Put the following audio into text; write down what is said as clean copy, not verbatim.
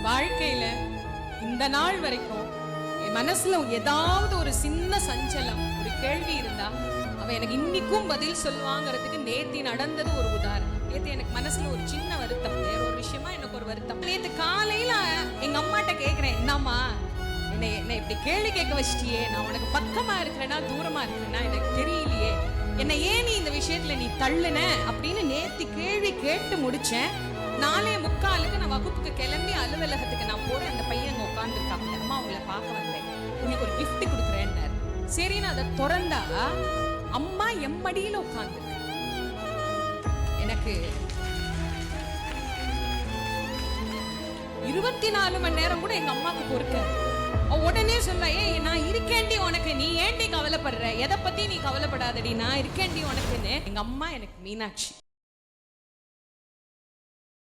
வாழ்க்கையில இந்த நாள் வரைக்கும் என் மனசுல ஏதாவது ஒரு சின்ன சஞ்சலம், ஒரு கேள்வி இருந்தா அவ எனக்கு இன்னைக்கும் பதில் சொல்லுவாங்கிறதுக்கு நேத்தி நடந்தது ஒரு உதாரணம். நேத்து எனக்கு மனசுல ஒரு சின்ன வருத்தம், வேற ஒரு விஷயமா எனக்கு ஒரு வருத்தம். நேத்து காலையில எங்க அம்மாட்ட கேக்குறேன், என்னம்மா என்ன இப்படி கேள்வி கேட்க வச்சிட்டியே, நான் உனக்கு பக்கமா இருக்கிறேன்னா தூரமா இருக்கிறேன்னா எனக்கு தெரியலையே, என்ன ஏன் நீ இந்த விஷயத்துல நீ தள்ளுன அப்படின்னு நேத்து கேள்வி கேட்டு முடிச்சேன். 4:45 நான் வகுப்புக்கு கிளம்பி அலுவலகத்துக்கு நான் போறேன். அந்த பையன் அங்க உட்கார்ந்துருக்காங்க. அம்மா உங்களை பார்க்க வந்தேன், உங்களுக்கு ஒரு gift கொடுக்குறேன்னாரு. சரி, நான் அதை திறந்தா அம்மா எம்மடியில உட்கார்ந்து. எனக்கு 24 மணி நேரம் கூட எங்க அம்மாக்கு பொறுக்க உடனே சொல்ல, ஏய் நான் இருக்கேன்டி உனக்கு, நீ ஏன்டி கவலைப்படுற, எதை பத்தி நீ கவலைப்படாதடி, நான் இருக்கேன்டி உனக்குன்னு. எங்க அம்மா எனக்கு மீனாட்சி.